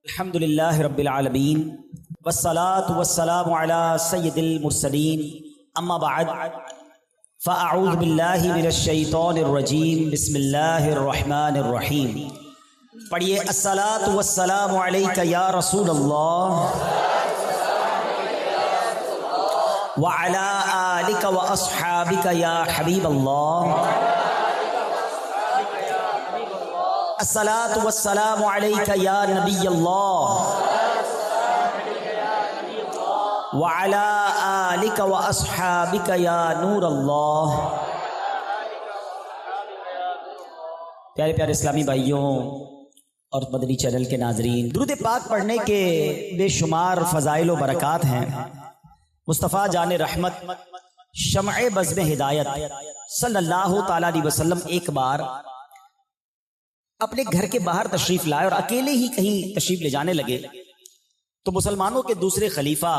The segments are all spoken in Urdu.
الحمدللہ رب العالمین والصلاة والسلام علی سید المرسلین اما بعد فاعوذ باللہ من الشیطان الرجیم بسم اللہ الرحمن الرحیم. پڑھیے الصلاة والسلام علیک یا رسول اللہ وعلی آلک واصحابک یا حبیب اللہ. الصلاة والسلام علیک یا نبی اللہ وعلی آلک واصحابک یا نور اللہ. پیارے پیارے اسلامی بھائیوں اور مدنی چینل کے ناظرین، درود پاک پڑھنے کے بے شمار فضائل و برکات ہیں. مصطفیٰ جان رحمت شمع بزم ہدایت صلی اللہ تعالی علیہ وسلم ایک بار اپنے گھر کے باہر تشریف لائے اور اکیلے ہی کہیں تشریف لے جانے لگے تو مسلمانوں کے دوسرے خلیفہ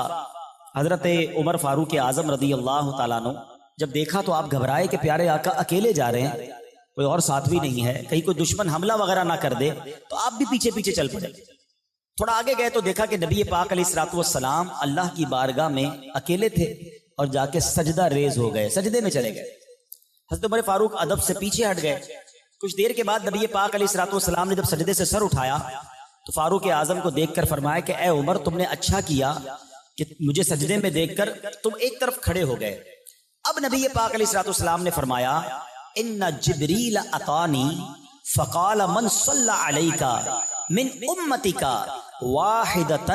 حضرت عمر فاروق اعظم رضی اللہ تعالیٰ عنہ جب دیکھا تو آپ گھبرائے کہ پیارے آقا اکیلے جا رہے ہیں، کوئی اور ساتھ بھی نہیں ہے، کہیں کوئی دشمن حملہ وغیرہ نہ کر دے، تو آپ بھی پیچھے پیچھے چل پڑے. تھوڑا آگے گئے تو دیکھا کہ نبی پاک علیہ الصلوۃ والسلام اللہ کی بارگاہ میں اکیلے تھے اور جا کے سجدہ ریز ہو گئے، سجدے میں چلے گئے. حضرت عمر فاروق ادب سے پیچھے ہٹ گئے. کچھ دیر کے بعد نبی پاک علیہ الصلوۃ والسلام نے جب سجدے سے سر اٹھایا تو فاروق اعظم کو دیکھ کر فرمایا کہ اے عمر، تم نے اچھا کیا کہ مجھے سجدے میں دیکھ کر تم ایک طرف کھڑے ہو گئے. اب نبی پاک علیہ الصلوۃ والسلام نے فرمایا ان جبریل اتانی فقال من صلی علیک من امتک واحدۃ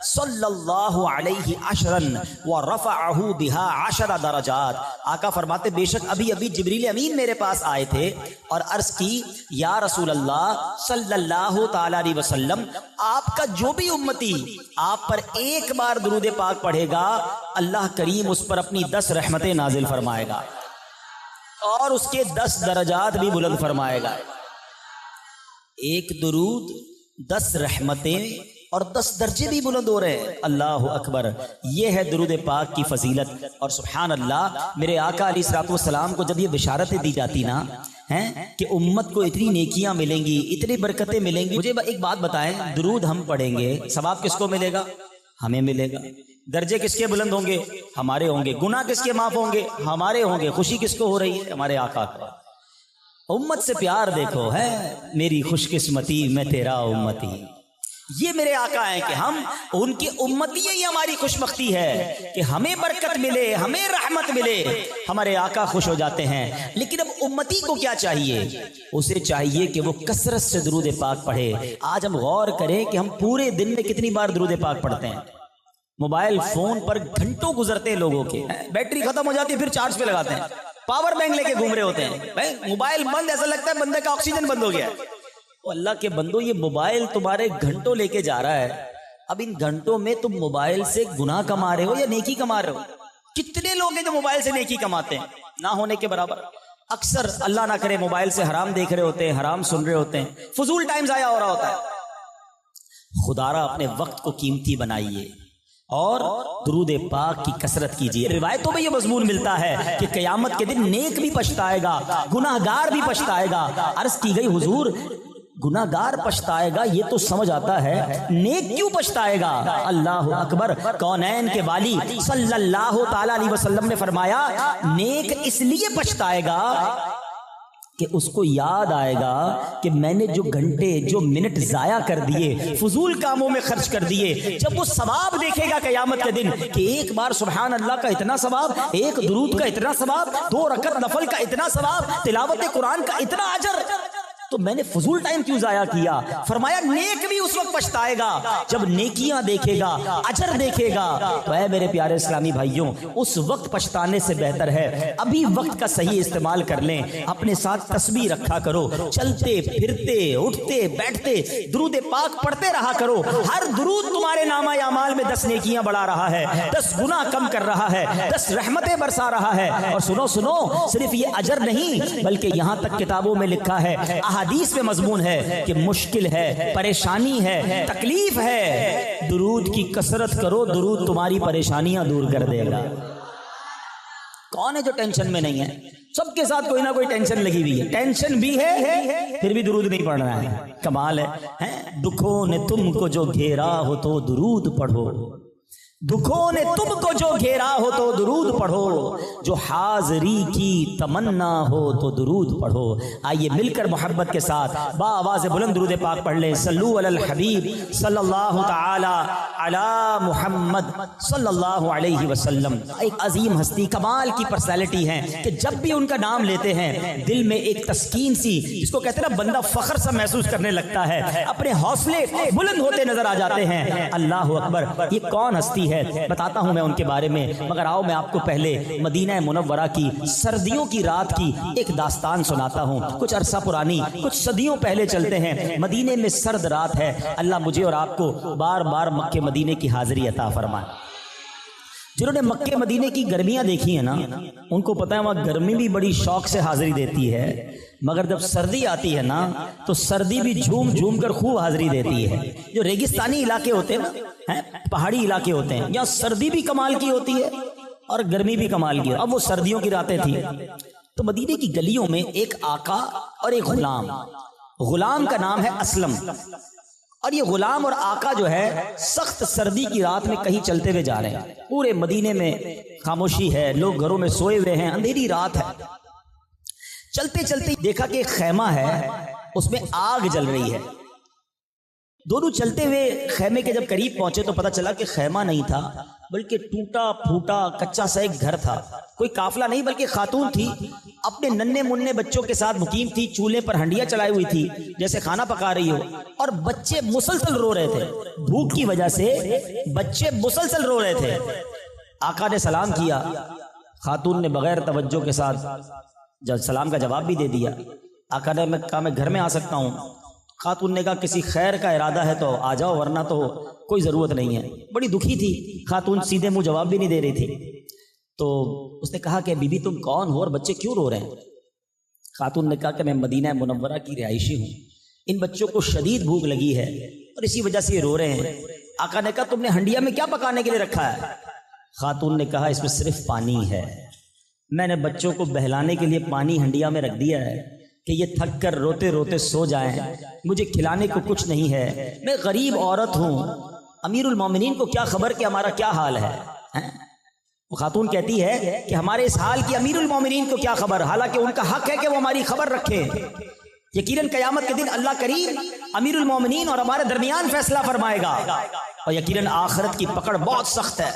صلی اللہ علیہ عشرا ورفعہ بها 10 درجات. آقا فرماتے بے شک ابھی جبریل امین میرے پاس آئے تھے اور عرض کی یا رسول اللہ صلی اللہ تعالی علیہ وسلم، آپ کا جو بھی امتی آپ پر ایک بار درود پاک پڑھے گا اللہ کریم اس پر اپنی 10 رحمتیں نازل فرمائے گا اور اس کے 10 درجات بھی بلند فرمائے گا. ایک درود 10 رحمتیں اور 10 درجے بھی بلند ہو رہے ہیں. اللہ اکبر. یہ ہے درود پاک کی فضیلت. اور سبحان اللہ، میرے آقا علیہ الصلوۃ والسلام کو جب یہ بشارتیں دی جاتی نا ہیں کہ امت کو اتنی نیکیاں ملیں گی، اتنی برکتیں ملیں گی، مجھے ایک بات بتائیں، درود ہم پڑھیں گے، ثواب کس کو ملے گا؟ ہمیں ملے گا. درجے کس کے بلند ہوں گے؟ ہمارے ہوں گے. گناہ کس کے معاف ہوں گے؟ ہمارے ہوں گے. خوشی کس کو ہو رہی ہے؟ ہمارے آقا کو. امت سے پیار دیکھو ہے میری خوش قسمتی، میں تیرا امتی. یہ میرے آقا ہیں کہ ہم ان کی امتی، ہی ہماری خوش بختی ہے کہ ہمیں برکت ملے، ہمیں رحمت ملے. ہمارے آقا خوش ہو جاتے ہیں. لیکن اب امتی کو کیا چاہیے؟ اسے چاہیے کہ وہ کثرت سے درود پاک پڑھے. آج ہم غور کریں کہ ہم پورے دن میں کتنی بار درود پاک پڑھتے ہیں. موبائل فون پر گھنٹوں گزرتے ہیں لوگوں کے، بیٹری ختم ہو جاتی ہے پھر چارج پہ لگاتے ہیں، پاور بینک لے کے گھوم رہے ہوتے ہیں. موبائل بند، ایسا لگتا ہے بندے کا آکسیجن بند ہو گیا ہے. اللہ کے بندو، یہ موبائل تمہارے گھنٹوں لے کے جا رہا ہے. اب ان گھنٹوں میں تم موبائل سے گناہ کما رہے ہو یا نیکی کما رہے ہو؟ کتنے لوگ ہیں جو موبائل سے نیکی کماتے ہیں نہ ہونے کے برابر. اکثر اللہ نہ کرے موبائل سے حرام دیکھ رہے ہوتے ہیں، حرام سن رہے ہوتے ہیں، فضول ٹائم ضائع ہو رہا ہوتا ہے. خدارا اپنے وقت کو قیمتی بنائیے اور درود پاک کی کثرت کیجیے. روایتوں میں یہ مضمون ملتا ہے کہ قیامت کے دن نیک بھی پچھتائے گا، گناہ گار بھی پچھتائے گا. عرض کی گئی حضور گناہ گار پچھتائے گا یہ تو سمجھ آتا ہے، نیک کیوں پچھتائے گا؟ اللہ اکبر. کونین کے والی صلی اللہ تعالی علیہ وسلم نے فرمایا نیک اس لیے پچھتائے گا کہ اس کو یاد آئے گا کہ میں نے جو گھنٹے جو منٹ ضائع کر دیے، فضول کاموں میں خرچ کر دیے، جب وہ ثواب دیکھے گا قیامت کے دن کہ ایک بار سبحان اللہ کا اتنا ثواب، ایک درود کا اتنا ثواب، 2 رکعت نفل کا اتنا ثواب، تلاوت قرآن کا اتنا اجر، تو میں نے فضول ٹائم کیوں ضائع کیا؟ فرمایا نیک بھی اس وقت پچھتائے گا جب نیکیاں دیکھے گا، اجر دیکھے گا. تو اے میرے پیارے اسلامی بھائیوں، اس وقت پچھتانے سے بہتر ہے ابھی وقت کا صحیح استعمال کر لیں. اپنے ساتھ تسبیح رکھا کرو، چلتے پھرتے اٹھتے بیٹھتے درود پاک پڑھتے رہا کرو. ہر درود تمہارے نامہ اعمال میں 10 نیکیاں بڑھا رہا ہے، 10 گناہ کم کر رہا ہے، 10 رحمتیں برسا رہا ہے. اور سنو صرف یہ اجر نہیں بلکہ یہاں تک کتابوں میں لکھا ہے، حدیث میں مضمون ہے کہ مشکل ہے، پریشانی ہے، تکلیف ہے، درود کی کثرت کرو، درود تمہاری پریشانیاں دور کر دے گا. کون ہے جو ٹینشن میں نہیں ہے؟ سب کے ساتھ کوئی نہ کوئی ٹینشن لگی ہوئی ہے، ٹینشن بھی ہے پھر بھی درود نہیں پڑھ رہا ہے، کمال ہے۔ دکھوں نے تم کو جو گھیرا ہو تو درود پڑھو، دکھوں نے تم کو جو گھیرا ہو تو درود پڑھو، جو حاضری کی تمنا ہو تو درود پڑھو۔ آئیے مل کر محبت کے ساتھ با آواز بلند درود پاک پڑھ لیں۔ صلو علی الحبیب صلی اللہ تعالی علی محمد صلی اللہ علیہ وسلم۔ ایک عظیم ہستی، کمال کی پرسنالٹی ہیں کہ جب بھی ان کا نام لیتے ہیں دل میں ایک تسکین سی، جس کو کہتے ہیں نا بندہ فخر سا محسوس کرنے لگتا ہے، اپنے حوصلے بلند ہوتے نظر آ جاتے ہیں۔ اللہ اکبر، یہ کون ہستی ہے بتاتا ہوں میں ان کے بارے میں، مگر آؤ میں آپ کو پہلے مدینہ منورہ کی سردیوں کی رات کی ایک داستان سناتا ہوں، کچھ عرصہ پرانی، کچھ صدیوں پہلے چلتے ہیں۔ مدینے میں سرد رات ہے، اللہ مجھے اور آپ کو بار بار مکے مدینے کی حاضری عطا فرمائے۔ جنہوں نے مکے مدینے کی گرمیاں دیکھی ہیں نا، ان کو پتہ ہے وہاں گرمی بھی بڑی شوق سے حاضری دیتی ہے، مگر جب سردی آتی ہے نا تو سردی بھی جھوم جھوم کر خوب حاضری دیتی ہے۔ جو ریگستانی علاقے ہوتے ہیں نا، پہاڑی علاقے ہوتے ہیں، یہاں سردی بھی کمال کی ہوتی ہے اور گرمی بھی کمال کی ہے۔ اب وہ سردیوں کی راتیں تھیں تو مدینے کی گلیوں میں ایک آقا اور ایک غلام، غلام کا نام ہے اسلم، اور یہ غلام اور آقا جو ہے سخت سردی کی رات میں کہیں چلتے ہوئے جا رہے ہیں۔ پورے مدینے میں خاموشی ہے، لوگ گھروں میں سوئے ہوئے ہیں، اندھیری رات ہے۔ چلتے چلتے دیکھا کہ ایک خیمہ ہے، اس میں آگ جل رہی ہے۔ دونوں چلتے ہوئے خیمے کے جب قریب پہنچے تو پتہ چلا کہ خیمہ نہیں تھا، بلکہ ٹوٹا پھوٹا کچا سا ایک گھر تھا۔ کوئی قافلہ نہیں بلکہ خاتون تھی، اپنے ننھے منھے بچوں کے ساتھ مقیم تھی، چولہے پر ہنڈیاں چڑھائی ہوئی تھی جیسے کھانا پکا رہی ہو، اور بچے مسلسل رو رہے تھے، بھوک کی وجہ سے بچے مسلسل رو رہے تھے۔ آقا نے سلام کیا، خاتون نے بغیر توجہ کے ساتھ جب سلام کا جواب بھی دے دیا۔ آقا نے کہا میں گھر میں آ سکتا ہوں؟ خاتون نے کہا کسی خیر کا ارادہ ہے تو آ جاؤ، ورنہ تو کوئی ضرورت نہیں ہے۔ بڑی دکھی تھی خاتون، سیدھے منہ جواب بھی نہیں دے رہی تھی۔ تو اس نے کہا کہ بی بی تم کون ہو اور بچے کیوں رو رہے ہیں؟ خاتون نے کہا کہ میں مدینہ منورہ کی رہائشی ہوں، ان بچوں کو شدید بھوک لگی ہے اور اسی وجہ سے یہ رو رہے ہیں۔ آقا نے کہا تم نے ہنڈیا میں کیا پکانے کے لیے رکھا ہے؟ خاتون نے کہا اس میں صرف پانی ہے، میں نے بچوں کو بہلانے کے لیے پانی ہنڈیا میں رکھ دیا ہے کہ یہ تھک کر روتے روتے سو جائیں، مجھے کھلانے کو کچھ نہیں ہے، میں غریب عورت ہوں، امیر المومنین کو کیا خبر کہ ہمارا کیا حال ہے؟ وہ خاتون کہتی ہے کہ ہمارے اس حال کی امیر المومنین کو کیا خبر، حالانکہ ان کا حق ہے کہ وہ ہماری خبر رکھے۔ یقیناً قیامت کے دن اللہ کریم امیر المومنین اور ہمارے درمیان فیصلہ فرمائے گا، اور یقیناً آخرت کی پکڑ بہت سخت ہے۔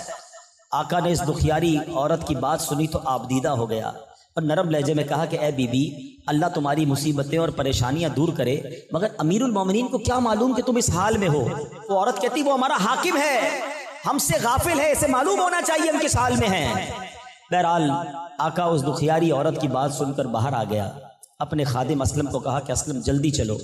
آقا نے اس دکھیاری عورت کی بات سنی تو آبدیدہ ہو گیا اور نرم لہجے میں کہا کہ اے بی بی، اللہ تمہاری مصیبتیں اور پریشانیاں دور کرے، مگر امیر المومنین کو کیا معلوم کہ تم اس حال میں ہو؟ وہ عورت کہتی وہ ہمارا حاکم ہے، ہم سے غافل ہے، اسے معلوم ہونا چاہیے ہم کس حال میں ہیں۔ بہرحال آقا اس دکھیاری عورت کی بات سن کر باہر آ گیا، اپنے خادم اسلم کو کہا کہ اسلم جلدی چلو۔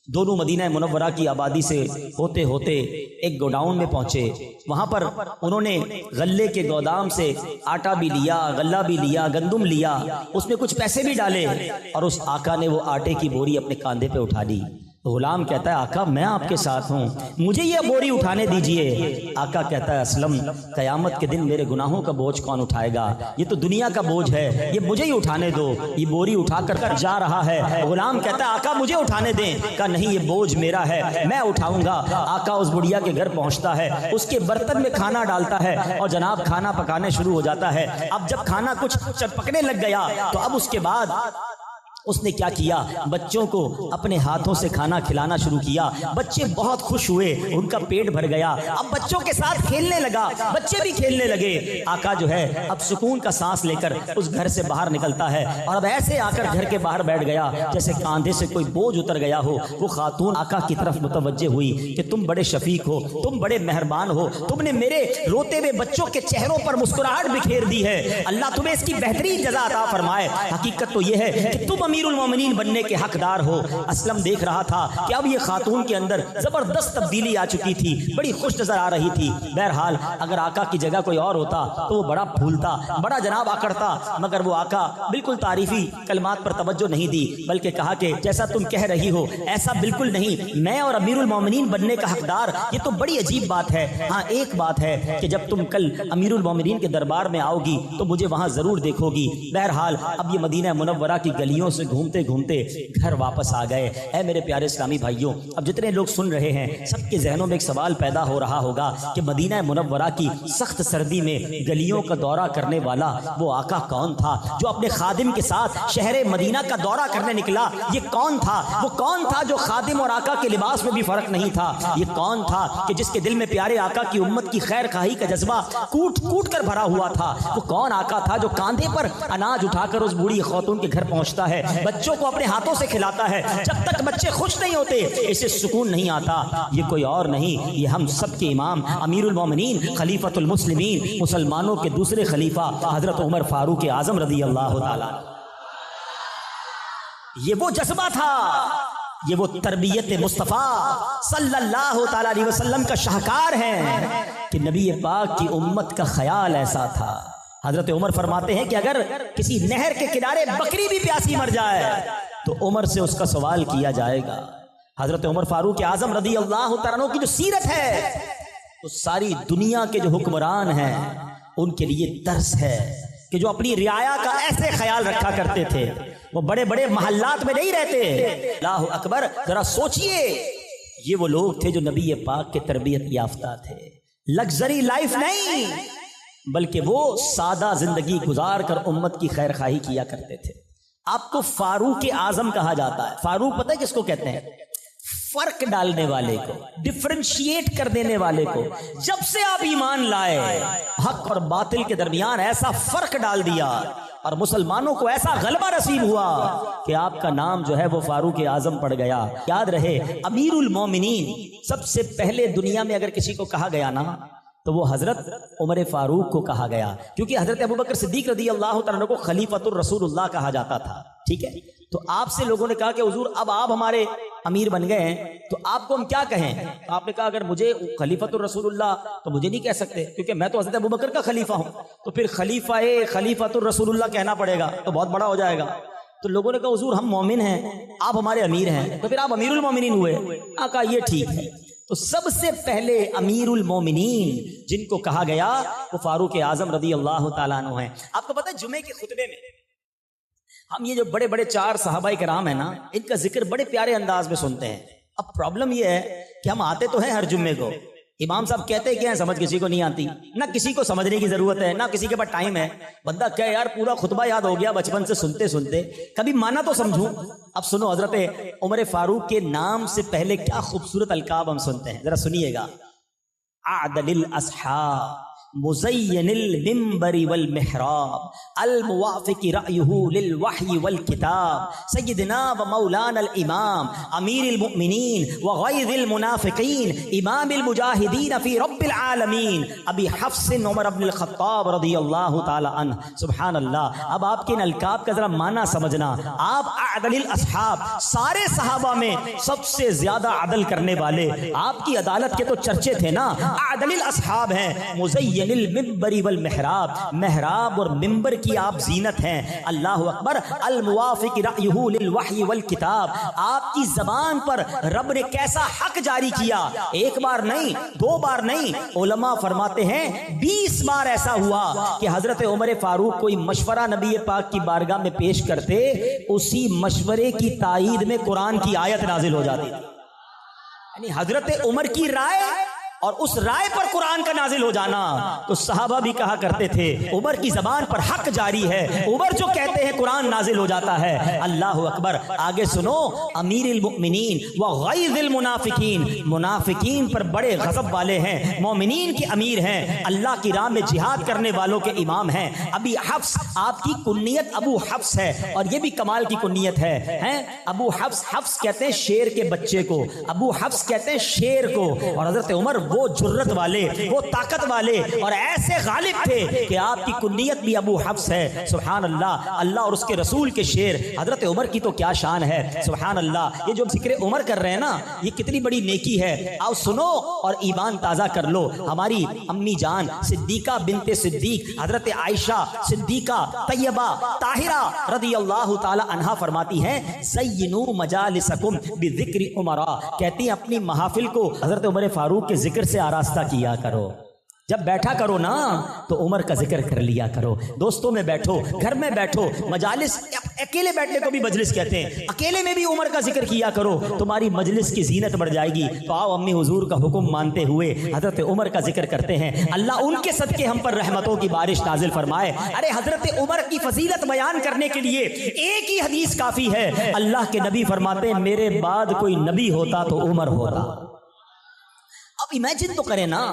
دونوں مدینہ منورہ کی آبادی سے ہوتے ہوتے ایک گوڈاؤن میں پہنچے، وہاں پر انہوں نے غلے کے گودام سے آٹا بھی لیا، غلہ بھی لیا، گندم لیا، اس میں کچھ پیسے بھی ڈالے، اور اس آقا نے وہ آٹے کی بوری اپنے کاندھے پہ اٹھا لی۔ غلام کہتا ہے آقا میں آپ کے ساتھ ہوں، مجھے یہ بوری اٹھانے دیجئے۔ آقا کہتا ہے اسلم قیامت کے دن میرے گناہوں کا بوجھ کون اٹھائے گا؟ یہ تو دنیا کا بوجھ ہے، یہ مجھے ہی اٹھانے دو، یہ بوری اٹھا کر جا رہا ہے۔ غلام کہتا ہے آقا مجھے اٹھانے دیں، کہا نہیں یہ بوجھ میرا ہے، میں اٹھاؤں گا۔ آقا اس بڑھیا کے گھر پہنچتا ہے، اس کے برتن میں کھانا ڈالتا ہے اور جناب کھانا پکانے شروع ہو جاتا ہے۔ اب جب کھانا کچھ پکنے لگ گیا تو اب اس کے بعد اس نے کیا کیا، بچوں کو اپنے ہاتھوں سے کھانا کھلانا شروع کیا۔ بچے بہت خوش ہوئے، ان کا پیٹ بھر گیا، اب بچوں کے ساتھ کھیلنے لگا، بچے بھی کھیلنے لگے۔ آقا جو ہے اب سکون کا سانس لے کر اس گھر سے باہر نکلتا ہے، اور اب ایسے آ کر گھر کے باہر بیٹھ گیا جیسے کاندھے سے کوئی بوجھ اتر گیا ہو۔ وہ خاتون آقا کی طرف متوجہ ہوئی کہ تم بڑے شفیق ہو، تم بڑے مہربان ہو، تم نے میرے روتے ہوئے بچوں کے چہروں پر مسکراہٹ بکھیر دی ہے، اللہ تمہیں اس کی بہترین جزا عطا فرمائے۔ حقیقت تو یہ ہے کہ تم امیر المومنین بننے کے حقدار ہو۔ اسلم دیکھ رہا تھا کہ اب یہ خاتون کے اندر زبردست تبدیلی آ چکی تھی، بڑی خوش نظر آ رہی تھی۔ بہرحال اگر آقا کی جگہ کوئی اور ہوتا تو وہ بڑا پھولتا، بڑا جناب آکڑتا، مگر وہ آقا بالکل تعریفی کلمات پر توجہ نہیں دی، بلکہ کہا کہ جیسا تم کہہ رہی ہو ایسا بالکل نہیں، میں اور امیر المومنین بننے کا حقدار، یہ تو بڑی عجیب بات ہے۔ ہاں ایک بات ہے کہ جب تم کل امیر المومنین کے دربار میں آؤ گی تو مجھے وہاں ضرور دیکھو گی۔ بہرحال اب یہ مدینہ منورہ کی گلیوں سے گھومتے گھومتے گھر واپس آ گئے۔ اے میرے پیارے اسلامی بھائیوں، اب جتنے لوگ سن رہے ہیں سب کے ذہنوں میں ایک سوال پیدا ہو رہا ہوگا کہ مدینہ منورہ کی سخت سردی میں گلیوں کا دورہ کرنے والا وہ آقا کون تھا جو اپنے خادم کے ساتھ شہر مدینہ کا دورہ کرنے نکلا؟ یہ کون تھا؟ وہ کون تھا جو خادم اور آقا کے لباس میں بھی فرق نہیں تھا؟ یہ کون تھا کہ جس کے دل میں پیارے آقا کی امت کی خیر خواہی کا جذبہ کوٹ کوٹ کر بھرا ہوا تھا؟ وہ کون آقا تھا جو کاندھے پر اناج اٹھا کر اس بوڑھی خاتون کے گھر پہنچتا ہے، بچوں کو اپنے ہاتھوں سے کھلاتا ہے، جب تک بچے خوش نہیں ہوتے اسے سکون نہیں آتا؟ یہ کوئی اور نہیں، یہ ہم سب کے امام امیر المومنین خلیفۃ المسلمین مسلمانوں کے دوسرے خلیفہ حضرت عمر فاروق اعظم رضی اللہ تعالی۔ یہ وہ جذبہ تھا، یہ وہ تربیت مصطفیٰ صلی اللہ تعالی علیہ وسلم کا شاہکار ہے کہ نبی پاک کی امت کا خیال ایسا تھا۔ حضرت عمر فرماتے ہیں کہ اگر کسی نہر کے کنارے بکری بھی پیاسی مر جائے تو عمر سے اس کا سوال کیا جائے گا۔ حضرت عمر فاروق اعظم رضی اللہ تعالیٰ عنہ کی جو سیرت ہے وہ ساری دنیا کے جو حکمران ہیں ان کے لیے درس ہے کہ جو اپنی رعایا کا ایسے خیال رکھا کرتے تھے، وہ بڑے بڑے محلات میں نہیں رہتے۔ اللہ اکبر، ذرا سوچئے، یہ وہ لوگ تھے جو نبی پاک کے تربیت یافتہ تھے۔ لگژری لائف نہیں بلکہ وہ سادہ زندگی گزار کر امت کی خیر خواہی کیا کرتے تھے۔ آپ کو فاروق اعظم کہا جاتا ہے۔ فاروق پتہ ہے کس کو کہتے ہیں؟ فرق ڈالنے والے کو، ڈفرینشیٹ کر دینے والے کو۔ جب سے آپ ایمان لائے حق اور باطل کے درمیان ایسا فرق ڈال دیا اور مسلمانوں کو ایسا غلبہ نصیب ہوا کہ آپ کا نام جو ہے وہ فاروق اعظم پڑ گیا۔ یاد رہے امیر المومنین سب سے پہلے دنیا میں اگر کسی کو کہا گیا نا تو وہ حضرت عمر فاروق کو کہا گیا، کیونکہ حضرت ابوبکر صدیق رضی اللہ تعالیٰ کو خلیفۃ الرسول اللہ کہا جاتا تھا۔ ٹھیک ہے، تو آپ سے لوگوں نے کہا کہ حضور اب آپ ہمارے امیر بن گئے ہیں تو آپ کو ہم کیا کہیں؟ تو آپ نے کہا اگر مجھے خلیفۃ الرسول اللہ تو مجھے نہیں کہہ سکتے کیونکہ میں تو حضرت ابوبکر کا خلیفہ ہوں، تو پھر خلیفۃ الرسول اللہ کہنا پڑے گا تو بہت بڑا ہو جائے گا۔ تو لوگوں نے کہا حضور ہم مومن ہیں، آپ ہمارے امیر ہیں، تو پھر آپ امیر المومنین ہوئے۔ کہا یہ ٹھیک ہے۔ تو سب سے پہلے امیر المومنین جن کو کہا گیا وہ فاروق اعظم رضی اللہ تعالیٰ عنہ ہیں۔ آپ کو پتہ ہے جمعے کے خطبے میں ہم یہ جو بڑے بڑے 4 صحابہ کرام ہیں نا ان کا ذکر بڑے پیارے انداز میں سنتے ہیں۔ اب پرابلم یہ ہے کہ ہم آتے تو ہیں ہر جمعے کو، امام صاحب کہتے کیا ہیں سمجھ کسی کو نہیں آتی، نہ کسی کو سمجھنے کی ضرورت ہے، نہ کسی کے پاس ٹائم ہے۔ بندہ کہے یار پورا خطبہ یاد ہو گیا بچپن سے سنتے سنتے، کبھی مانا تو سمجھوں۔ اب سنو حضرت عمر فاروق کے نام سے پہلے کیا خوبصورت القاب ہم سنتے ہیں، ذرا سنیے گا۔ اعدل الاصحاب مزین المنبر والمحراب الموافق رأیہ للوحی والکتاب سیدنا و مولانا الامام امیر المؤمنین وغیظ المنافقین امام المجاہدین فی رب العالمین ابی حفص عمر بن الخطاب رضی اللہ تعالی عنہ۔ سبحان اللہ۔ اب آپ کے ان القاب کا ذرا معنی سمجھنا۔ آپ اعدل الاصحاب، سارے صحابہ میں سب سے زیادہ عدل کرنے والے، آپ کی عدالت کے تو چرچے تھے نا۔ اعدل الاصحاب ہیں، مزین المنبر والمحراب، محراب اور منبر کی آپ زینت ہیں۔ اللہ اکبر۔ الموافق رأیہ للوحی والکتاب، آپ کی زبان پر رب نے کیسا حق جاری کیا، ایک بار نہیں 2 بار نہیں، علماء فرماتے ہیں 20 بار ایسا ہوا کہ حضرت عمر فاروق کوئی مشورہ نبی پاک کی بارگاہ میں پیش کرتے، اسی مشورے کی تائید میں قرآن کی آیت نازل ہو جاتی تھی۔ یعنی حضرت عمر کی رائے اور اس رائے پر قرآن کا نازل ہو جانا، تو صحابہ بھی کہا کرتے تھے عمر کی زبان پر حق جاری ہے، عمر جو کہتے ہیں قرآن نازل ہو جاتا ہے۔ اللہ اکبر۔ آگے سنو، امیر المؤمنین وغیظ المنافقین، منافقین پر بڑے غضب والے ہیں، مومنین کے امیر ہیں، اللہ کی راہ میں جہاد کرنے والوں کے امام ہیں۔ ابی حفص، آپ کی کنیت ابو حفص ہے اور یہ بھی کمال کی کنیت ہے۔ ابو حفص، حفص کہتے ہیں شیر کے بچے کو، ابو حفص کہتے ہیں شیر کو، اور حضرت عمر وہ جرت والے، وہ طاقت والے اور ایسے غالب تھے کہ آپ کی کنیت بھی ابو حفص ہے. سبحان اللہ. اللہ اور اس کے رسول کے شعر. حضرت عمر کی تو کیا شان ہے. سبحان اللہ. یہ جو ذکر عمر کر رہے ہیں نا، یہ کتنی بڑی نیکی ہے. آؤ سنو اور ایمان تازہ کر لو. ہماری امی جان صدیقہ بنت صدیق حضرت عائشہ صدیقہ طیبہ طاہرہ رضی اللہ تعالی عنہا فرماتی ہیں زینوا مجالسکم بذکر عمرا. کہتی ہیں اپنی محافل کو حضرت عمر فاروق کے ذکر سے آراستہ کیا کرو. جب بیٹھا کرو نا تو عمر کا ذکر کر لیا کرو. دوستوں میں بیٹھو، گھر میں بیٹھو، مجالس اکیلے بیٹھنے کو بھی مجلس کہتے ہیں، اکیلے میں بھی عمر کا ذکر کیا کرو، تمہاری مجلس کی زینت بڑھ جائے گی. تو آؤ امی حضور کا حکم مانتے ہوئے حضرت عمر کا ذکر کرتے ہیں. اللہ ان کے صدقے ہم پر رحمتوں کی بارش نازل فرمائے. ارے حضرت عمر کی فضیلت بیان کرنے کے لیے ایک ہی حدیث کافی ہے. اللہ کے نبی فرماتے ہیں میرے بعد کوئی نبی ہوتا تو عمر ہوتا. اب امیجن تو کریں نا،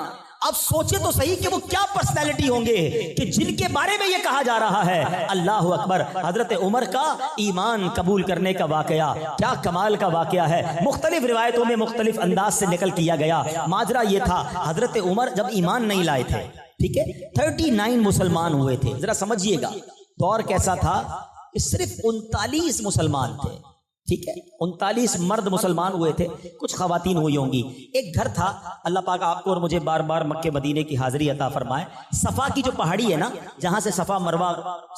اب سوچے تو صحیح کہ وہ کیا پرسنالٹی ہوں گے کہ جن کے بارے میں یہ کہا جا رہا ہے. اللہ اکبر. حضرت عمر کا ایمان قبول کرنے کا واقعہ کیا کمال کا واقعہ ہے. مختلف روایتوں میں مختلف انداز سے نقل کیا گیا. ماجرا یہ تھا حضرت عمر جب ایمان نہیں لائے تھے، ٹھیک ہے، 39 مسلمان ہوئے تھے. ذرا سمجھیے گا دور کیسا تھا کہ صرف 39 مسلمان تھے. ٹھیک ہے، 39 مرد مسلمان ہوئے تھے، کچھ خواتین ہوئی ہوں گی. ایک گھر تھا. اللہ پاک آپ کو اور مجھے بار بار مکے مدینے کی حاضری عطا فرمائے. صفا کی جو پہاڑی ہے نا، جہاں سے صفا مروہ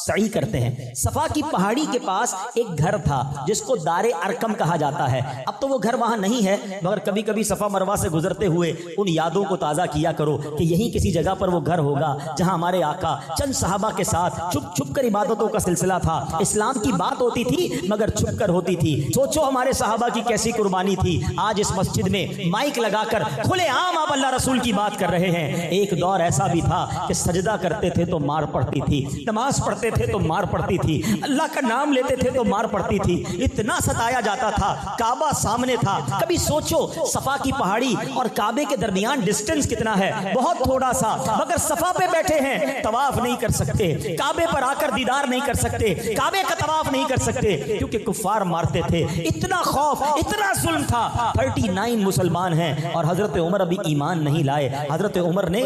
سعی کرتے ہیں، صفا کی پہاڑی کے پاس ایک گھر تھا جس کو دار ارقم کہا جاتا ہے. اب تو وہ گھر وہاں نہیں ہے، مگر کبھی کبھی صفا مروہ سے گزرتے ہوئے ان یادوں کو تازہ کیا کرو کہ یہیں کسی جگہ پر وہ گھر ہوگا جہاں ہمارے آقا چند صحابہ کے ساتھ چھپ چھپ کر عبادتوں کا سلسلہ تھا. اسلام کی بات ہوتی تھی مگر چھپ کر ہوتی تھی. سوچو ہمارے صحابہ کی کیسی قربانی تھی. آج اس مسجد میں مائک لگا کر کھلے عام آپ اللہ رسول کی بات کر رہے ہیں. ایک دور ایسا بھی تھا کہ سجدہ کرتے تھے تو مار پڑتی تھی، نماز پڑھتے تھے تو مار پڑتی تھی، اللہ کا نام لیتے تھے تو مار پڑتی تھی. اتنا ستایا جاتا تھا. کعبہ سامنے تھا. کبھی سوچو صفا کی پہاڑی اور کعبے کے درمیان ڈسٹنس کتنا ہے، بہت تھوڑا سا، مگر صفا پہ بیٹھے ہیں، طواف نہیں کر سکتے، کعبے پر آ کر دیدار نہیں کر سکتے، کعبے کا طواف نہیں کر سکتے کیونکہ کفار مارتے تھے. اتنا خوف، اتنا ظلم تھا. 39 مسلمان ہیں اور حضرت عمر ابھی ایمان نہیں لائے. حضرت عمر نے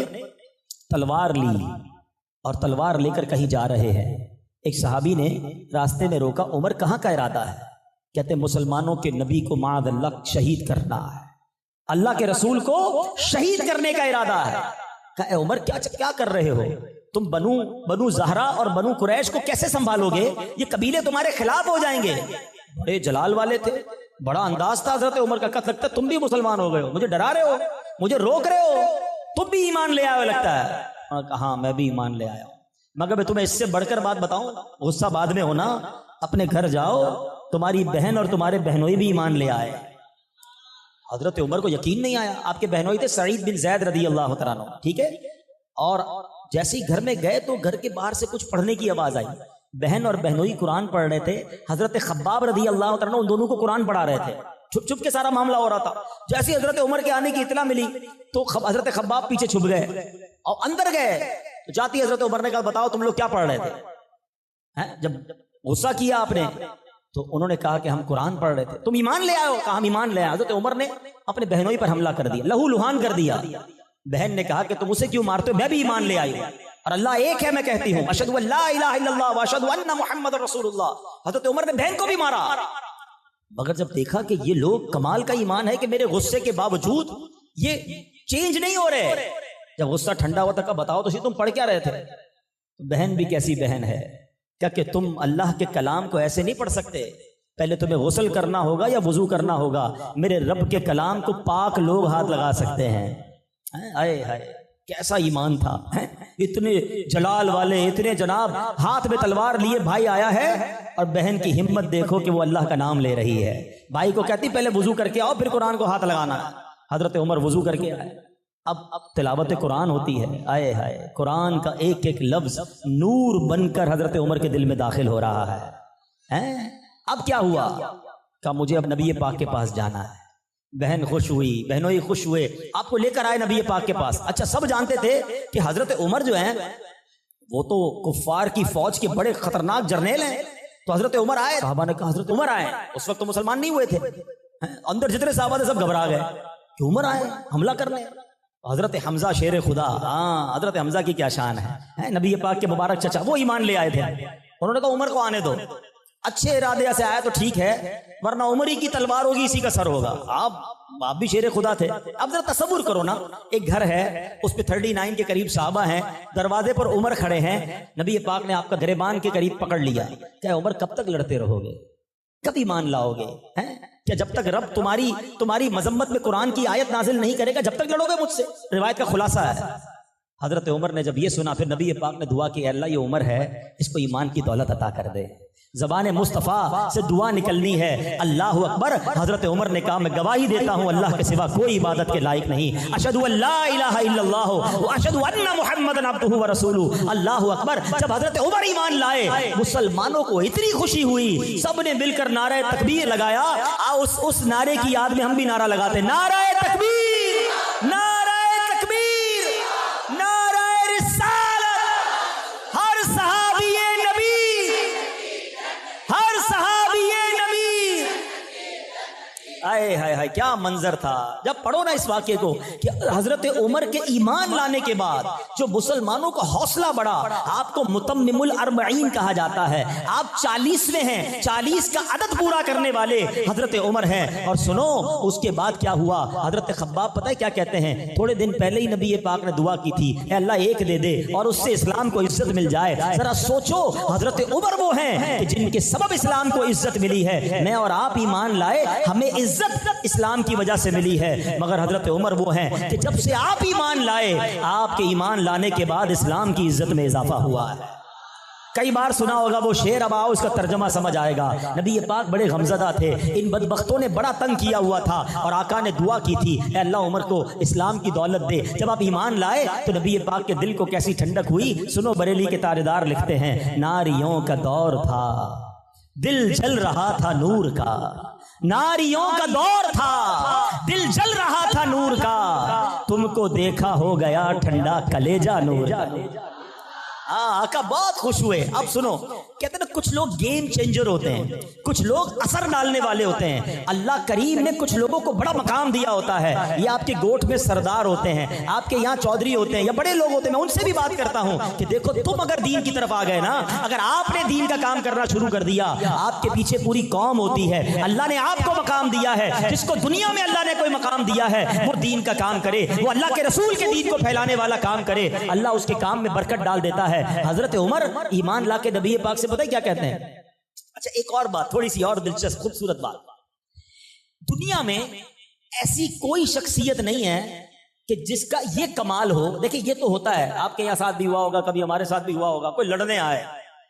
تلوار لی اور تلوار لے کر کہیں جا رہے ہیں. ایک صحابی نے راستے میں روکا. عمر کہاں کا ارادہ ہے؟ کہتے مسلمانوں کے نبی کو معاذ اللہ شہید کرنا ہے، اللہ کے رسول کو شہید کرنے کا ارادہ ہے. کہا اے عمر کیا کر رہے ہو؟ تم بنو زہرا اور بنو قریش کو کیسے سنبھالو گے؟ یہ قبیلے تمہارے خلاف ہو جائیں گے. بڑے جلال والے تھے، بڑا انداز تھا حضرت عمر کا. کہا لگتا ہے تم بھی مسلمان ہو گئے ہو، مجھے ڈرا رہے ہو، مجھے روک رہے ہو، تم بھی ایمان لے آئے ہو لگتا ہے. کہا ہاں میں بھی ایمان لے آیا ہوں. مگر میں تمہیں اس سے بڑھ کر بات بتاؤں، غصہ بعد میں ہونا، اپنے گھر جاؤ، تمہاری بہن اور تمہارے بہنوئی بھی ایمان لے آئے. حضرت عمر کو یقین نہیں آیا. آپ کے بہنوئی تھے سعید بن زید رضی اللہ تعالیٰ عنہ، ٹھیک ہے. اور جیسے ہی گھر میں گئے تو گھر کے باہر سے کچھ پڑھنے کی آواز آئی. بہن اور بہنوئی قرآن پڑھ رہے تھے. حضرت خباب رضی اللہ تعالیٰ ان دونوں کو قرآن پڑھا رہے تھے. چھپ چھپ کے سارا معاملہ ہو رہا تھا. جیسے حضرت عمر کے آنے کی اطلاع ملی تو حضرت خباب پیچھے چھپ گئے اور اندر گئے. تو جاتی حضرت عمر نے کہا بتاؤ تم لوگ کیا پڑھ رہے تھے؟ جب غصہ کیا آپ نے تو انہوں نے کہا کہ ہم قرآن پڑھ رہے تھے. تم ایمان لے آئے ہو؟ کہا ہم ایمان لے آئے. حضرت عمر نے اپنے بہنوئی پر حملہ کر دیا، لہو لہان کر دیا. بہن نے کہا کہ تم اسے کیوں مارتے ہو؟ میں بھی ایمان لے آئی ہوں اور اللہ ایک ہے میں کہتی ہوں، اشہد ان لا الہ الا اللہ واشہد ان محمد رسول اللہ. حضرت عمر نے بہن کو بھی مارا. مگر جب دیکھا کہ یہ لوگ کمال کا ایمان ہے کہ میرے غصے کے باوجود یہ چینج نہیں ہو رہے، جب غصہ ٹھنڈا ہوا تھا بتاؤ تو تم پڑھ کیا رہے تھے؟ بہن بھی کیسی بہن ہے، کیا کہ تم اللہ کے کلام کو ایسے نہیں پڑھ سکتے، پہلے تمہیں غسل کرنا ہوگا یا وضو کرنا ہوگا. میرے رب کے کلام کو پاک لوگ ہاتھ لگا سکتے ہیں. آئے ہائے کیسا ایمان تھا. اتنے جلال والے، اتنے جناب، ہاتھ میں تلوار لیے بھائی آیا ہے اور بہن کی ہمت دیکھو کہ وہ اللہ کا نام لے رہی ہے. بھائی کو کہتی پہلے وضو کر کے آؤ پھر قرآن کو ہاتھ لگانا. حضرت عمر وضو کر کے آئے. اب تلاوت قرآن ہوتی ہے. آئے ہائے قرآن کا ایک ایک لفظ نور بن کر حضرت عمر کے دل میں داخل ہو رہا ہے. اب کیا ہوا؟ کہ مجھے اب نبی پاک کے پاس جانا ہے. بہن خوش ہوئی، بہنوئی خوش ہوئے، آپ کو لے کر آئے نبی پاک کے پاس. اچھا سب جانتے تھے کہ حضرت عمر جو ہیں وہ تو کفار کی فوج کے بڑے خطرناک جرنیل ہیں. تو حضرت عمر آئے. صحابہ نے کہا حضرت عمر آئے. اس وقت تو مسلمان نہیں ہوئے تھے. اندر جتنے صحابہ تھے سب گھبرا گئے کہ عمر آئے حملہ کرنے. حضرت حمزہ شیر خدا، ہاں حضرت حمزہ کی کیا شان ہے، نبی پاک کے مبارک چچا، وہ ایمان لے آئے تھے، انہوں نے کہا عمر کو آنے دو، اچھے ارادے سے آیا تو ٹھیک ہے، ورنہ عمر ہی کی تلوار ہوگی، اسی کا سر ہوگا۔ آپ بھی شیر خدا تھے۔ اب ذرا تصور کرو نا، ایک گھر ہے، اس پہ 39 کے قریب صحابہ ہیں، دروازے پر عمر کھڑے ہیں، نبی پاک نے آپ کا گریبان کے قریب پکڑ لیا، کیا عمر کب تک لڑتے رہو گے، کب ایمان لاؤ گے؟ کیا جب تک رب تمہاری مذمت میں قرآن کی آیت نازل نہیں کرے گا جب تک لڑو گے مجھ سے؟ روایت کا خلاصہ ہے، حضرت عمر نے جب یہ سنا، پھر نبی پاک نے دعا کی، اے اللہ یہ عمر ہے، اس کو ایمان کی دولت عطا کر دے۔ زبان مصطفیٰ سے دعا نکلنی ہے، اللہ اکبر۔ حضرت عمر نے کہا میں گواہی دیتا ہوں اللہ کے سوا کوئی عبادت کے لائق نہیں، اشہد ان لا الہ الا اللہ واشہد ان محمدا عبدہ ورسولہ، اللہ اکبر۔ جب حضرت عمر ایمان لائے، مسلمانوں کو اتنی خوشی ہوئی، سب نے مل کر نعرہ تکبیر لگایا۔ اس نعرے کی یاد میں ہم بھی نعرہ لگاتے، نعرہ تکبیر، نعرہ تکبیر، نعرہ رسالت، ہر صحابی نبی، ہر صحابی نبی، آئے ہائے ہائے کیا منظر تھا۔ جب پڑھو نا اس واقعے کو کہ حضرت عمر کے ایمان لانے کے بعد جو مسلمانوں کا حوصلہ بڑھا، آپ کو متمم الاربعین کہا جاتا ہے، آپ 40ویں ہیں، 40 کا عدد پورا کرنے والے حضرت عمر ہیں۔ اور سنو اس کے بعد کیا ہوا، حضرت خباب پتہ ہے کیا کہتے ہیں، تھوڑے دن پہلے ہی نبی پاک نے دعا کی تھی، اے اللہ ایک دے دے اور اس سے اسلام کو عزت مل جائے۔ ذرا سوچو حضرت عمر وہ ہیں کہ جن کے سبب اسلام کو عزت ملی ہے، میں اور آپ ایمان لائے ہمیں عزت اسلام کی وجہ سے ملی ہے، مگر حضرت عمر وہ ہیں کہ جب سے آپ ایمان لائے، آپ کے ایمان لانے کے بعد اسلام کی عزت میں اضافہ ہوا ہے۔ کئی بار سنا ہوگا وہ شعر، اب آؤ اس کا ترجمہ سمجھ آئے گا۔ نبی پاک بڑے غمزدہ تھے، ان بدبختوں نے بڑا تنگ کیا ہوا تھا، اور آقا نے دعا کی تھی اے اللہ عمر کو اسلام کی دولت دے۔ جب آپ ایمان لائے تو نبی پاک کے دل کو کیسی ٹھنڈک ہوئی۔ سنو بریلی کے تاجدار لکھتے ہیں، ناریوں کا دور تھا دل جل رہا تھا نور کا، ناریوں کا دور تھا دل جل رہا تھا نور کا، تم کو دیکھا ہو گیا ٹھنڈا کلیجہ نور کا۔ آقا بہت خوش ہوئے۔ اب سنو، کہتے ہیں کچھ لوگ گیم چینجر ہوتے ہیں، کچھ لوگ اثر ڈالنے والے ہوتے ہیں۔ اللہ کریم نے کچھ لوگوں کو بڑا مقام دیا ہوتا ہے، یہ آپ کے گوٹھ میں سردار ہوتے ہیں، آپ کے یہاں چودھری ہوتے ہیں یا بڑے لوگ ہوتے ہیں، میں ان سے بھی بات کرتا ہوں کہ دیکھو تم اگر دین کی طرف آ گئے نا، اگر آپ نے دین کا کام کرنا شروع کر دیا، آپ کے پیچھے پوری قوم ہوتی ہے۔ اللہ نے آپ کو مقام دیا ہے، جس کو دنیا میں اللہ نے کوئی مقام دیا ہے وہ دین کا کام کرے، وہ اللہ کے رسول کے دین کو پھیلانے والا کام کرے، اللہ اس کے کام میں برکت ڈال دیتا ہے۔ حضرت عمر ایمان لا کے نبی پاک سے پتہ ہے کیا کہتے ہیں؟ اچھا ایک اور بات، تھوڑی سی اور دلچسپ خوبصورت بات، دنیا میں ایسی کوئی شخصیت نہیں ہے کہ جس کا یہ کمال ہو۔ دیکھیں یہ تو ہوتا ہے، آپ کے یہاں ساتھ بھی ہوا ہوگا، کبھی ہمارے ساتھ بھی ہوا ہوگا، کوئی لڑنے آئے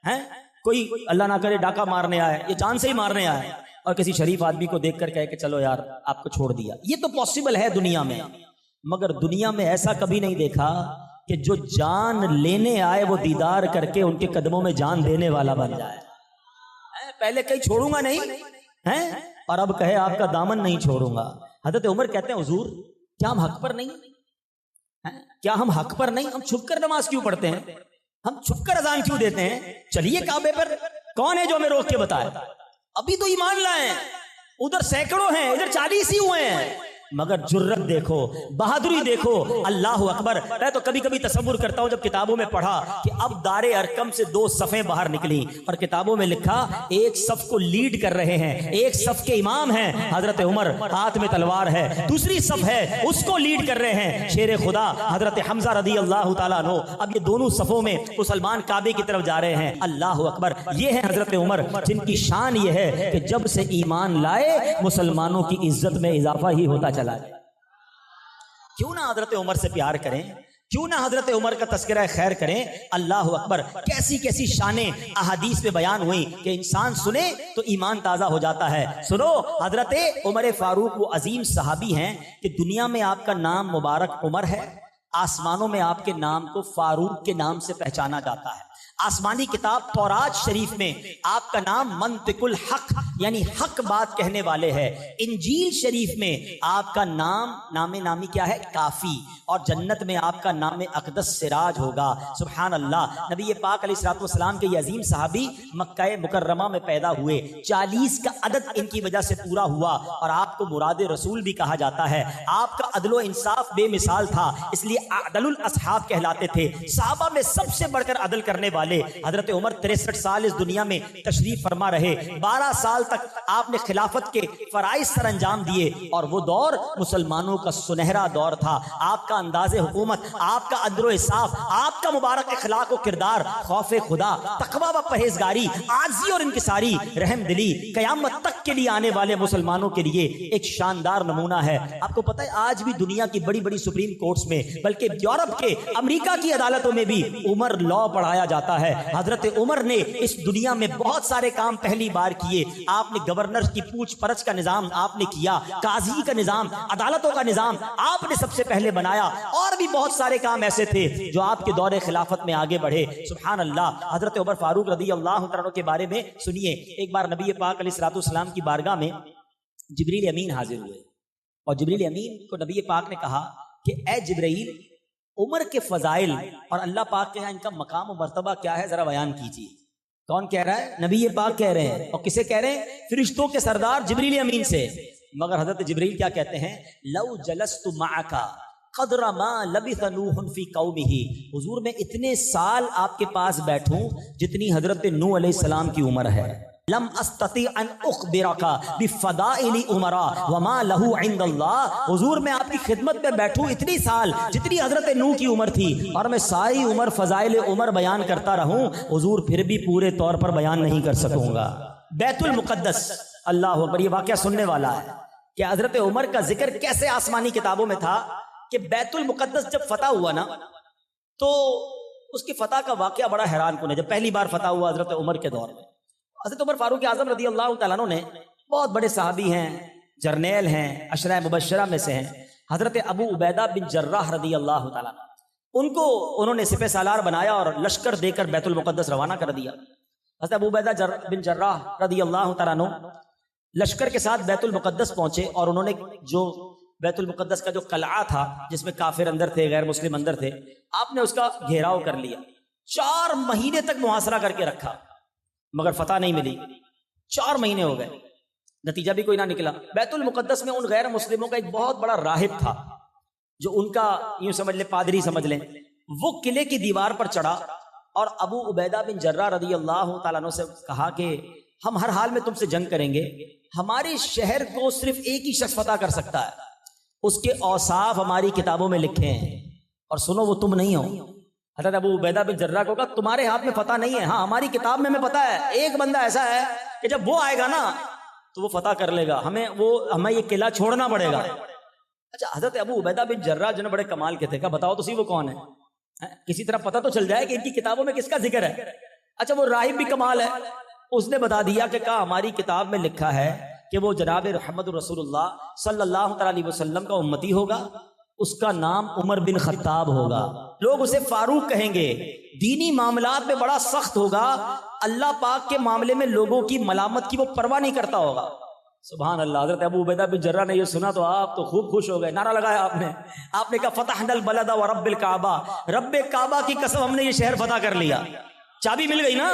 ہیں، کوئی اللہ نہ کرے ڈاکہ مارنے آئے، یہ جان سے ہی مارنے آئے، اور کسی شریف آدمی کو دیکھ کر کہے کہ چلو یار آپ کو چھوڑ دیا۔ یہ تو پاسبل ہے دنیا میں، مگر دنیا میں ایسا کبھی نہیں دیکھا کہ جو جان لینے آئے وہ دیدار کر کے ان کے قدموں میں جان دینے والا بن جائے۔ پہلے کہیں چھوڑوں گا نہیں اور اب کہے آپ کا دامن نہیں چھوڑوں گا۔ حضرت عمر کہتے ہیں حضور کیا ہم حق پر نہیں، کیا ہم حق پر نہیں؟ ہم چھپ کر نماز کیوں پڑھتے ہیں، ہم چھپ کر اذان کیوں دیتے ہیں؟ چلیے کعبے پر، کون ہے جو ہمیں روک کے بتائے؟ ابھی تو ایمان لائے، ادھر سینکڑوں ہیں، ادھر 40 ہی ہوئے ہیں، مگر جرت دیکھو، بہادری دیکھو، اللہ اکبر۔ میں تو کبھی کبھی تصور کرتا ہوں جب کتابوں میں پڑھا کہ اب دار ارقم سے 2 صفیں باہر نکلی اور کتابوں میں لکھا ایک صف کو لیڈ کر رہے ہیں، ایک صف کے امام ہیں حضرت عمر، ہاتھ میں تلوار ہے، دوسری صف ہے اس کو لیڈ کر رہے ہیں شیر خدا حضرت حمزہ رضی اللہ تعالیٰ عنہ۔ اب یہ دونوں صفوں میں مسلمان کعبے کی طرف جا رہے ہیں، اللہ اکبر۔ یہ ہے حضرت عمر جن کی شان یہ ہے کہ جب سے ایمان لائے مسلمانوں کی عزت میں اضافہ ہی ہوتا چلا جائے۔ کیوں نہ حضرت عمر سے پیار کریں، کیوں نہ حضرت عمر کا تذکرہ خیر کریں، اللہ اکبر۔ کیسی کیسی شانیں احادیث میں بیان ہوئی کہ انسان سنے تو ایمان تازہ ہو جاتا ہے۔ سنو حضرت عمر فاروق وہ عظیم صحابی ہیں کہ دنیا میں آپ کا نام مبارک عمر ہے، آسمانوں میں آپ کے نام کو فاروق کے نام سے پہچانا جاتا ہے. آسمانی کتاب تورات شریف میں آپ کا نام منطق الحق یعنی حق بات کہنے والے ہے. انجیل شریف میں آپ کا نام نامی کیا ہے؟ کافی. اور جنت میں آپ کا نام اقدس سراج ہوگا. سبحان اللہ. نبی پاک علیہ الصلوۃ والسلام کے یہ عظیم صحابی مکہ مکرمہ میں پیدا ہوئے. 40 کا عدد ان کی وجہ سے پورا ہوا اور آپ کو مراد رسول بھی کہا جاتا ہے. آپ کا عدل و انصاف بے مثال تھا، اس لیے عدل الاصحاب کہلاتے تھے. صحابہ میں سب سے بڑھ کر عدل کرنے والے حضرت عمر 63 سال اس دنیا میں تشریف فرما رہے. 12 سال تک آپ نے خلافت کے فرائض سر انجام دیے اور وہ دور مسلمانوں کا سنہرا دور تھا. آپ کا انداز حکومت، آپ کا عدل و انصاف، آپ کا مبارک اخلاق و کردار، خوف خدا، تقوی و پرہیزگاری، عاجزی اور انکساری، رحم دلی قیامت تک کے لیے آنے والے مسلمانوں کے لیے ایک شاندار نمونہ ہے. آپ کو پتہ ہے آج بھی دنیا کی بڑی بڑی سپریم کورٹس میں، بلکہ یورپ کے، امریکہ کی عدالتوں میں بھی عمر لا پڑھایا جاتا ہے. حضرت عمر نے اس دنیا میں بہت سارے کام پہلی بار کیے. آپ نے گورنر کی پوچھ پرچھ کا نظام آپ نے کیا، قاضی کا نظام، عدالتوں کا نظام آپ نے سب سے پہلے بنایا. اور بھی بہت سارے کام ایسے تھے جو آپ کے دور خلافت میں آگے بڑھے. سبحان اللہ. حضرت عمر فاروق رضی اللہ عنہ کے بارے میں سنیے. ایک بار نبی پاک علیہ الصلوۃ والسلام کی بارگاہ میں جبریل امین حاضر ہوئے اور جبریل امین کو نبی پاک نے کہا کہ اے جبرائیل، عمر کے فضائل اور اللہ پاک کے یہاں ان کا مقام و مرتبہ کیا ہے، ذرا بیان کیجیے. کون کہہ رہا ہے؟ نبی پاک کہہ رہے ہیں. اور کسے کہہ رہے ہیں؟ فرشتوں کے سردار جبریل امین سے. مگر حضرت جبریل کیا کہتے ہیں؟ لو جلست معک قدر ما لبث نوح فی قومہ. حضور میں اتنے سال آپ کے پاس بیٹھوں جتنی حضرت نوح علیہ السلام کی عمر ہے. لم استطیع ان اخبرک بفضائل عمر وما له عند اللہ. حضور میں آپ کی خدمت میں بیٹھوں اتنی سال جتنی حضرت نوح کی عمر تھی اور میں ساری عمر فضائل عمر بیان کرتا رہوں، حضور پھر بھی پورے طور پر بیان نہیں کر سکوں گا. بیت المقدس، اللہ اکبر. یہ واقعہ سننے والا ہے کہ حضرت عمر کا ذکر کیسے آسمانی کتابوں میں تھا کہ بیت المقدس جب فتح ہوا نا تو اس کی فتح کا واقعہ بڑا حیران کن ہے. جب پہلی بار فتح ہوا حضرت عمر کے دور میں، حضرت عمر فاروق اعظم رضی اللہ تعالیٰ عنہ نے، بہت بڑے صحابی ہیں، جرنیل ہیں، عشرہ مبشرہ میں سے ہیں، حضرت ابو عبیدہ بن جراح رضی اللہ تعالیٰ عنہ، ان کو انہوں نے سپہ سالار بنایا اور لشکر دے کر بیت المقدس روانہ کر دیا. حضرت ابو عبیدہ بن جراح رضی اللہ تعالیٰ عنہ لشکر کے ساتھ بیت المقدس پہنچے اور انہوں نے جو بیت المقدس کا جو قلعہ تھا جس میں کافر اندر تھے، غیر مسلم اندر تھے، آپ نے اس کا گھیراؤ کر لیا. 4 مہینے تک محاصرہ کر کے رکھا مگر فتح نہیں ملی. 4 مہینے ہو گئے، نتیجہ بھی کوئی نہ نکلا. بیت المقدس میں ان غیر مسلموں کا ایک بہت بڑا راہب تھا جو ان کا یوں سمجھ لیں پادری سمجھ لیں. وہ قلعے کی دیوار پر چڑھا اور ابو عبیدہ بن جراح رضی اللہ تعالیٰ عنہ سے کہا کہ ہم ہر حال میں تم سے جنگ کریں گے، ہمارے شہر کو صرف ایک ہی شخص فتح کر سکتا ہے، اس کے اوصاف ہماری کتابوں میں لکھے ہیں اور سنو وہ تم نہیں ہو. حضرت ابو عبیدہ بن جراح کو کہا تمہارے ہاتھ میں فتح نہیں ہے، ہاں ہماری کتاب میں ہمیں پتہ ہے ایک بندہ ایسا ہے کہ جب وہ آئے گا نا تو وہ فتح کر لے گا، ہمیں یہ قلعہ چھوڑنا پڑے گا. اچھا حضرت ابو عبیدہ بن جراح جو بڑے کمال کے تھے، کہا بتاؤ تو صحیح وہ کون ہے، کسی طرح پتہ تو چل جائے کہ ان کی کتابوں میں کس کا ذکر ہے. اچھا وہ راہب بھی کمال ہے، اس نے بتا دیا کہ کہا ہماری کتاب میں لکھا ہے کہ وہ جناب محمد رسول اللہ صلی اللہ علیہ وسلم کا امتی ہوگا، اس کا نام عمر بن خطاب ہوگا، لوگ اسے فاروق کہیں گے، دینی معاملات میں بڑا سخت ہوگا، اللہ پاک کے معاملے میں لوگوں کی ملامت کی وہ پرواہ نہیں کرتا ہوگا. سبحان اللہ. حضرت ابو عبیدہ بن جراح نے یہ سنا تو آپ تو خوب خوش ہو گئے، نعرہ لگایا آپ نے کہا فتحنا البلد ورب الکعبہ، رب کعبہ کی قسم ہم نے یہ شہر فتح کر لیا. چابی مل گئی نا،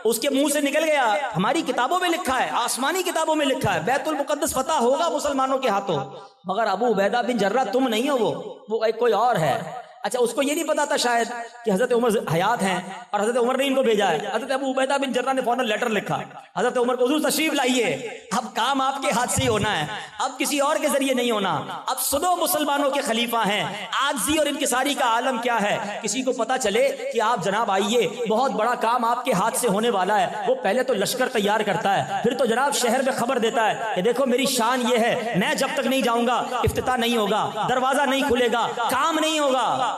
اس کے منہ سے نکل گیا، ہماری کتابوں میں لکھا ہے، آسمانی کتابوں میں لکھا ہے بیت المقدس فتح ہوگا مسلمانوں کے ہاتھوں. مگر ابو عبیدہ بن جراح تم نہیں ہو، وہ کوئی اور ہے. اچھا اس کو یہ نہیں پتا تھا شاید کہ حضرت عمر حیات ہیں اور حضرت عمر نے ان کو بھیجا ہے. حضرت ابو عبیدہ بن جراح نے فوراً لیٹر لکھا حضرت عمر کو، حضور تشریف لائیے، اب کام آپ کے ہاتھ سے ہی ہونا ہے، اب کسی اور کے ذریعے نہیں ہونا. اب سنو مسلمانوں کے خلیفہ ہیں، عاجزی اور انکساری کا عالم کیا ہے. کسی کو پتا چلے کہ آپ جناب آئیے، بہت بڑا کام آپ کے ہاتھ سے ہونے والا ہے، وہ پہلے تو لشکر تیار کرتا ہے، پھر تو جناب شہر میں خبر دیتا ہے کہ دیکھو میری شان یہ ہے، میں جب تک نہیں جاؤں گا افتتاح نہیں ہوگا، دروازہ نہیں کھلے گا، کام نہیں ہوگا.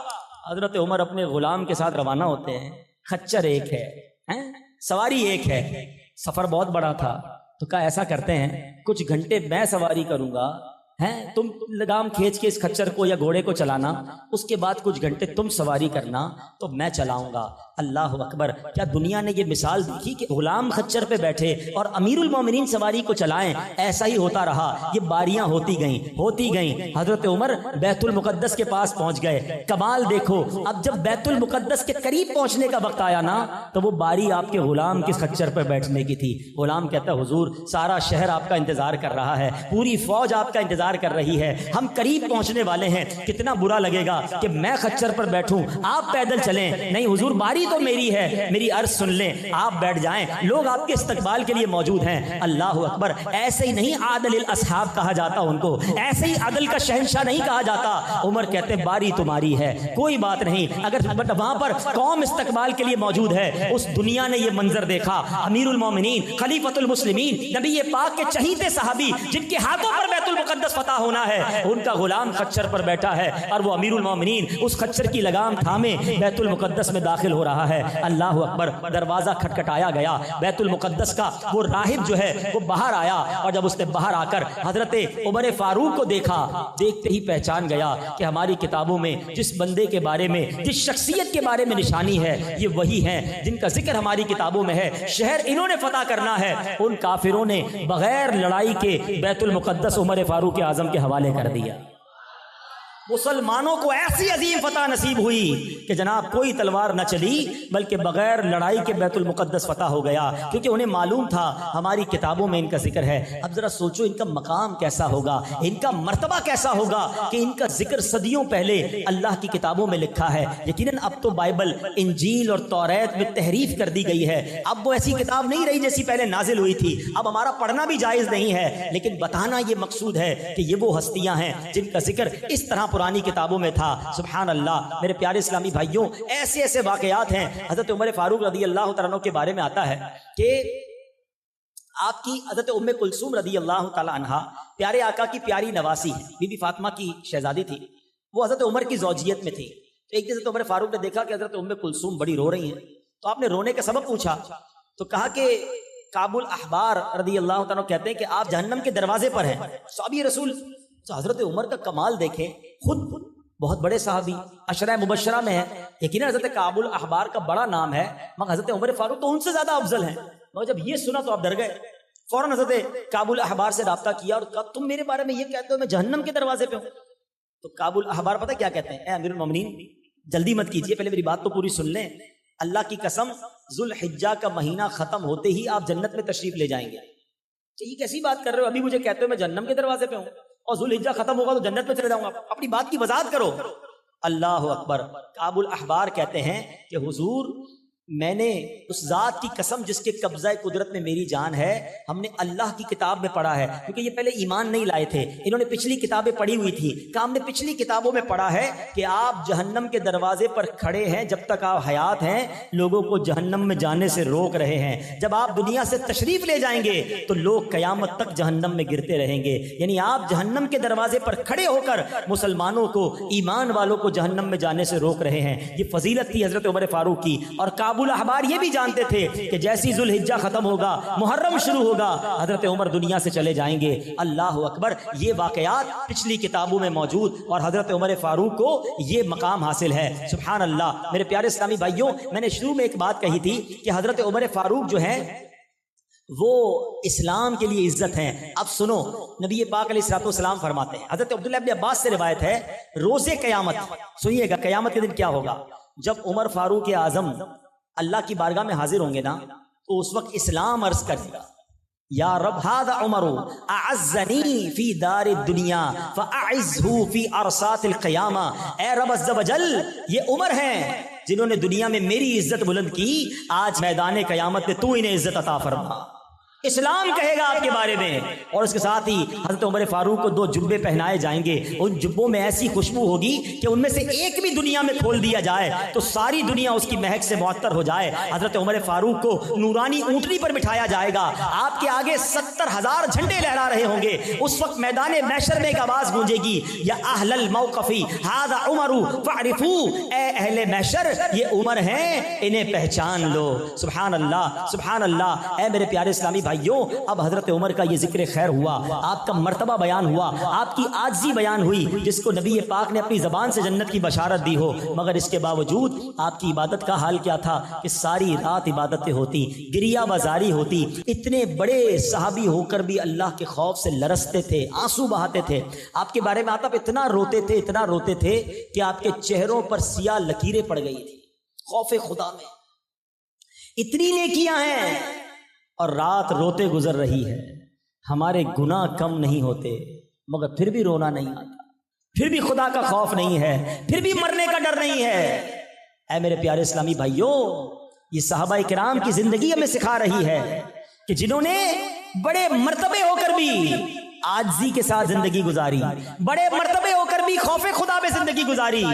حضرت عمر اپنے غلام کے ساتھ روانہ ہوتے ہیں، خچر ایک ہے، سواری ایک ہے، سفر بہت بڑا تھا تو کہا ایسا کرتے ہیں کچھ گھنٹے میں سواری کروں گا، ہیں تم لگام کھینچ کے اس خچر کو یا گھوڑے کو چلانا، اس کے بعد کچھ گھنٹے تم سواری کرنا تو میں چلاؤں گا۔ اللہ اکبر! کیا دنیا نے یہ مثال دیکھی کہ غلام خچر پہ بیٹھے اور امیر المومنین سواری کو چلائیں؟ ایسا ہی ہوتا رہا، یہ باریاں ہوتی گئیں۔ حضرت عمر بیت المقدس کے پاس پہنچ گئے۔ کمال دیکھو، اب جب بیت المقدس کے قریب پہنچنے کا وقت آیا نا تو وہ باری آپ کے غلام کے خچر پہ بیٹھنے کی تھی۔ غلام کہتا ہے حضور سارا شہر آپ کا انتظار کر رہا ہے، پوری فوج آپ کا انتظار کر رہی ہے، ہم قریب پہنچنے والے ہیں، کتنا برا لگے گا کہ میں خچر پر بیٹھوں آپ پیدل چلیں۔ نہیں حضور باری تو میری ہے، میری عرض سن لیں، آپ بیٹھ جائیں، لوگ آپ کے استقبال کے لیے موجود ہیں۔ اللہ اکبر! ایسے ہی نہیں عادل الاصحاب کہا جاتا ان کو، ایسے ہی عدل کا شہنشاہ نہیں کہا جاتا۔ عمر کہتے باری تمہاری ہے، کوئی بات نہیں، اگر وہاں پر قوم استقبال کے لیے موجود ہے۔ اس دنیا نے یہ منظر دیکھا، امیر المومنین خلیفۃ المسلمین نبی پاک کے چہیتے صحابی جن کے ہاتھوں پر بیت المقدس فتح ہونا ہے، ان کا غلام خچر پر بیٹھا ہے اور وہ امیر المومنین اس خچر کی لگام تھامے بیت المقدس میں داخل ہو رہا ہے۔ اللہ اکبر! دروازہ کھٹکھٹایا گیا، بیت المقدس کا وہ راہب جو ہے وہ باہر آیا، اور جب اس نے باہر آ کر حضرت عمر فاروق کو دیکھا، دیکھتے ہی پہچان گیا کہ ہماری کتابوں میں جس بندے کے بارے میں، جس شخصیت کے بارے میں نشانی ہے، یہ وہی ہیں جن کا ذکر ہماری کتابوں میں ہے۔ شہر انہوں نے فتح کرنا ہے۔ ان کافروں نے بغیر لڑائی کے بیت المقدس عمر فاروق اعظم کے حوالے کر دیا۔ مسلمانوں کو ایسی عظیم فتح نصیب ہوئی کہ جناب کوئی تلوار نہ چلی بلکہ بغیر لڑائی کے بیت المقدس فتح ہو گیا، کیونکہ انہیں معلوم تھا ہماری کتابوں میں ان کا ذکر ہے۔ اب ذرا سوچو ان کا مقام کیسا ہوگا، ان کا مرتبہ کیسا ہوگا کہ ان کا ذکر صدیوں پہلے اللہ کی کتابوں میں لکھا ہے۔ یقیناً اب تو بائبل، انجیل اور توریت میں تحریف کر دی گئی ہے، اب وہ ایسی کتاب نہیں رہی جیسی پہلے نازل ہوئی تھی، اب ہمارا پڑھنا بھی جائز نہیں ہے، لیکن بتانا یہ مقصود ہے کہ یہ وہ ہستیاں ہیں جن کا ذکر اس طرح پرانی کتابوں میں تھا۔ سبحان اللہ! میرے پیارے اسلامی بھائیوں، ایسے ایسے واقعات ہیں۔ حضرت عمر فاروق رضی اللہ تعالیٰ عنہ کے بارے میں آتا ہے کہ آپ کی حضرت ام کلثوم رضی اللہ تعالیٰ عنہ پیارے آقا کی پیاری نواسی ہے، بی بی فاطمہ کی شہزادی تھی، وہ حضرت عمر کی زوجیت میں تھی۔ تو ایک دن حضرت عمر فاروق نے دیکھا کہ حضرت ام کلثوم بڑی رو رہی ہیں، تو آپ نے رونے کا سبب پوچھا تو کہا کہ کعب الاحبار رضی اللہ تعالیٰ کہتے ہیں کہ آپ جہنم کے دروازے پر ہیں۔ صحابی رسول تو حضرت عمر کا کمال دیکھیں، خود بہت بڑے صحابی عشرہ مبشرہ میں ہیں، یقیناً حضرت کعب الاحبار کا بڑا نام ہے، مگر حضرت عمر فاروق تو ان سے زیادہ افضل ہیں۔ مگر جب یہ سنا تو آپ ڈر گئے، فوراً حضرت کعب الاحبار سے رابطہ کیا اور کہا تم میرے بارے میں یہ کہتے ہو میں جہنم کے دروازے پہ ہوں؟ تو کعب الاحبار پتہ کیا کہتے ہیں؟ اے امیر المومنین جلدی مت کیجیے، پہلے میری بات تو پوری سن لیں۔ اللہ کی قسم ذوالحجہ کا مہینہ ختم ہوتے ہی آپ جنت میں تشریف لے جائیں گے۔ یہ کیسی بات کر رہے ہو، ابھی مجھے کہتے ہو میں جہنم کے دروازے پہ ہوں اور ذوالحجہ ختم ہوگا تو جنت میں چلے جاؤں گا، اپنی بات کی وضاحت کرو۔ اللہ اکبر! کعب الاحبار کہتے ہیں کہ حضور میں نے اس ذات کی قسم جس کے قبضہ قدرت میں میری جان ہے، ہم نے اللہ کی کتاب میں پڑھا ہے، کیونکہ یہ پہلے ایمان نہیں لائے تھے، انہوں نے پچھلی کتابیں پڑھی ہوئی تھی، کہ ہم نے پچھلی کتابوں میں پڑھا ہے کہ آپ جہنم کے دروازے پر کھڑے ہیں، جب تک آپ حیات ہیں لوگوں کو جہنم میں جانے سے روک رہے ہیں، جب آپ دنیا سے تشریف لے جائیں گے تو لوگ قیامت تک جہنم میں گرتے رہیں گے۔ یعنی آپ جہنم کے دروازے پر کھڑے ہو کر مسلمانوں کو، ایمان والوں کو جہنم میں جانے سے روک رہے ہیں۔ یہ فضیلت تھی حضرت عمر فاروق کی، اور کعب الاحبار یہ بھی جانتے تھے کہ جیسی ذوالحجہ ختم ہوگا، محرم شروع ہوگا، حضرت عمر دنیا سے چلے جائیں گے۔ اللہ اکبر! یہ واقعات پچھلی کتابوں میں موجود اور حضرت عمر فاروق کو یہ مقام حاصل ہے۔ سبحان اللہ! میرے پیارے اسلامی بھائیوں، میں نے شروع میں ایک بات کہی تھی کہ حضرت عمر فاروق جو ہیں وہ اسلام کے لیے عزت ہیں۔ اب سنو، نبی پاک علیہ الصلوۃ والسلام فرماتے ہیں، حضرت عبداللہ ابن عباس سے روایت ہے، روز قیامت، سنیے گا قیامت کے دن کیا ہوگا، جب عمر فاروق اعظم اللہ کی بارگاہ میں حاضر ہوں گے نا تو اس وقت اسلام عرض کرے گا، یا رب ھذا عمر اعزنی فی دار الدنیا فاعزہ فی عرصات القیامہ، اے رب عز و جل یہ عمر ہیں جنہوں نے دنیا میں میری عزت بلند کی، آج میدان قیامت میں تو انہیں عزت عطا فرما۔ اسلام کہے گا آپ کے بارے میں، اور اس کے ساتھ ہی حضرت عمر فاروق کو 2 جبے پہنائے جائیں گے، ان جبوں میں ایسی خوشبو ہوگی کہ ان میں سے ایک بھی دنیا میں کھول دیا جائے تو ساری دنیا اس کی مہک سے معطر ہو جائے۔ حضرت عمر فاروق کو نورانی اونٹنی پر بٹھایا جائے گا، آپ کے آگے 70,000 جھنڈے لہرا رہے ہوں گے، اس وقت میدان محشر میں ایک آواز گونجے گی، یا اہل الموقف ھذا عمر فاعرفوا، اے اہل محشر یہ عمر ہیں، انہیں پہچان لو۔ سبحان اللہ! سبحان اللہ! اے میرے پیارے اسلامی بھائیوں، اب حضرت عمر کا یہ ذکر خیر ہوا، آپ کا مرتبہ بیان ہوا، آپ کی عاجزی بیان ہوئی، جس کو نبی پاک نے اپنی زبان سے جنت کی بشارت دی ہو، مگر اس کے باوجود آپ کی عبادت کا حال کیا تھا کہ ساری رات عبادتیں ہوتی، گریہ بازاری ہوتی، اتنے بڑے صحابی ہو کر بھی اللہ کے خوف سے لرزتے تھے، آنسو بہاتے تھے۔ آپ کے بارے میں آتا اتنا روتے تھے کہ آپ کے چہروں پر سیاہ لکیریں پڑ گئی تھی خوف خدا میں۔ اتنی نیکیاں ہیں اور رات روتے گزر رہی ہے، ہمارے گناہ کم نہیں ہوتے مگر پھر بھی رونا نہیں آتا، پھر بھی خدا کا خوف نہیں ہے، پھر بھی مرنے کا ڈر نہیں ہے۔ اے میرے پیارے اسلامی بھائیوں، یہ صحابہ کرام کی زندگی ہمیں سکھا رہی ہے کہ جنہوں نے بڑے مرتبے ہو کر بھی عاجزی کے ساتھ زندگی گزاری، بڑے مرتبے ہو کر بھی خوف خدا میں زندگی گزاری۔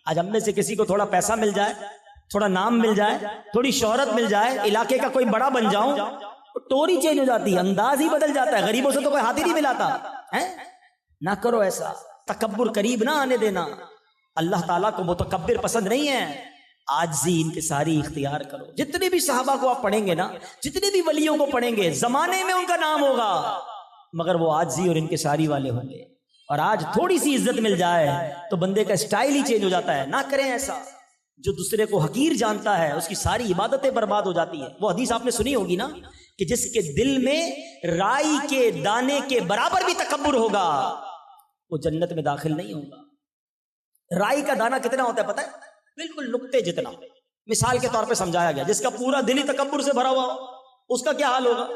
آج ہم میں سے کسی کو تھوڑا پیسہ مل جائے، تھوڑا نام مل جائے، تھوڑی شہرت مل جائے، علاقے کا کوئی بڑا بن جاؤں، ٹوری چینج ہو جاتی ہے، انداز ہی بدل جاتا ہے، غریبوں سے تو کوئی ہاتھ ہی نہیں ملاتا ہے۔ نہ کرو ایسا، تکبر قریب نہ آنے دینا، اللہ تعالیٰ کو متکبر پسند نہیں ہے۔ عاجزی انکساری اختیار کرو۔ جتنے بھی صحابہ کو آپ پڑھیں گے نا، جتنے بھی ولیوں کو پڑھیں گے، زمانے میں ان کا نام ہوگا مگر وہ عاجزی اور انکساری والے ہوں گے۔ اور آج تھوڑی سی عزت مل جائے تو بندے کا اسٹائل ہی چینج ہو جاتا ہے۔ نہ کریں ایسا، جو دوسرے کو حقیر جانتا ہے اس کی ساری عبادتیں برباد ہو جاتی ہے۔ وہ حدیث آپ نے سنی ہوگی نا کہ جس کے دل میں رائی کے دانے کے برابر بھی تکبر ہوگا وہ جنت میں داخل نہیں ہوگا۔ رائی کا دانہ کتنا ہوتا ہے پتہ ہے؟ بالکل نقطے جتنا۔ مثال کے طور پہ سمجھایا گیا، جس کا پورا دل ہی تکبر سے بھرا ہوا اس کا کیا حال ہوگا؟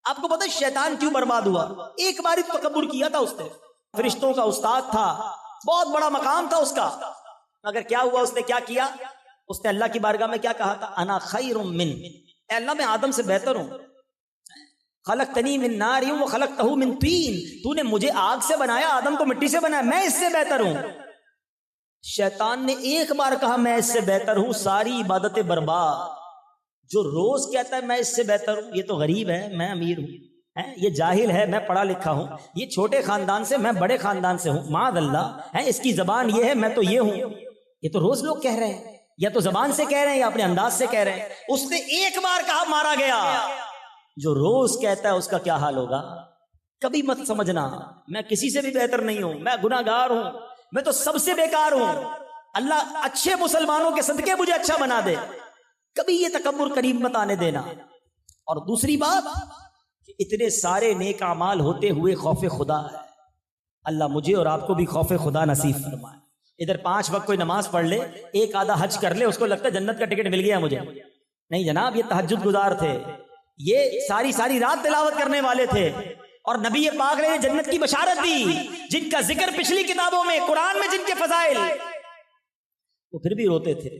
آپ کو پتہ ہے شیطان کیوں برباد ہوا؟ ایک بار ہی تکبر کیا تھا اس نے، فرشتوں کا استاد تھا، بہت بڑا مقام تھا اس کا، مگر کیا ہوا؟ اس نے کیا کیا؟ اس نے اللہ کی بارگاہ میں کیا کہا تھا؟ انا خیر من، اے اللہ میں آدم سے بہتر ہوں، خلقتنی من نار وخلقتہ من طین، تو نے مجھے آگ سے بنایا، آدم کو مٹی سے بنایا، میں اس سے بہتر ہوں۔ شیطان نے ایک بار کہا میں اس سے بہتر ہوں، ساری عبادتیں برباد۔ جو روز کہتا ہے میں اس سے بہتر ہوں، یہ تو غریب ہے میں امیر ہوں، یہ جاہل ہے میں پڑھا لکھا ہوں، یہ چھوٹے خاندان سے میں بڑے خاندان سے ہوں، معاذ اللہ، اس کی زبان یہ ہے میں تو یہ ہوں، یہ تو روز لوگ کہہ رہے ہیں، یا تو زبان سے کہہ رہے ہیں یا اپنے انداز سے کہہ رہے ہیں۔ اس نے ایک بار کہا مارا گیا۔ جو روز کہتا ہے اس کا کیا حال ہوگا؟ کبھی مت سمجھنا میں کسی سے بھی بہتر نہیں ہوں، میں گناہ گار ہوں، میں تو سب سے بیکار ہوں، اللہ اچھے مسلمانوں کے صدقے مجھے اچھا بنا دے۔ کبھی یہ تکبر قریب مت آنے دینا۔ اور دوسری بات، اتنے سارے نیک اعمال ہوتے ہوئے خوف خدا ہے۔ اللہ مجھے اور آپ کو بھی خوف خدا نصیب فرمائے۔ ادھر 5 وقت کوئی نماز پڑھ لے، ایک آدھا حج کر لے، اس کو لگتا ہے جنت کا ٹکٹ مل گیا مجھے۔ نہیں جناب، یہ تہجد گزار تھے، یہ ساری رات تلاوت کرنے والے تھے، اور نبی پاک نے جنت کی بشارت دی، جن کا ذکر پچھلی کتابوں میں، قرآن میں جن کے فضائل، وہ پھر بھی روتے تھے،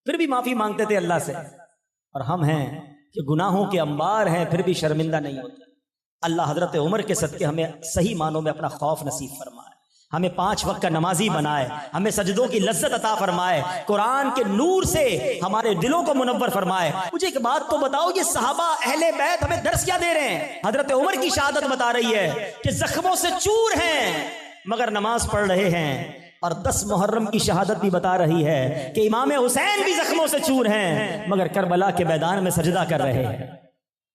پھر بھی معافی مانگتے تھے اللہ سے۔ اور ہم ہیں کہ گناہوں کے انبار ہیں پھر بھی شرمندہ نہیں ہوتے۔ اللہ حضرت عمر کے صدقے ہمیں صحیح معنوں میں اپنا خوف نصیب فرمائے، ہمیں 5 وقت کا نمازی بنائے، ہمیں سجدوں کی لذت عطا فرمائے، قرآن کے نور سے ہمارے دلوں کو منور فرمائے۔ مجھے ایک بات تو بتاؤ، یہ صحابہ اہل بیت ہمیں درس کیا دے رہے ہیں؟ حضرت عمر کی شہادت بتا رہی ہے کہ زخموں سے چور ہیں مگر نماز پڑھ رہے ہیں، اور 10 محرم کی شہادت بھی بتا رہی ہے کہ امام حسین بھی زخموں سے چور ہیں مگر کربلا کے میدان میں سجدہ کر رہے ہیں۔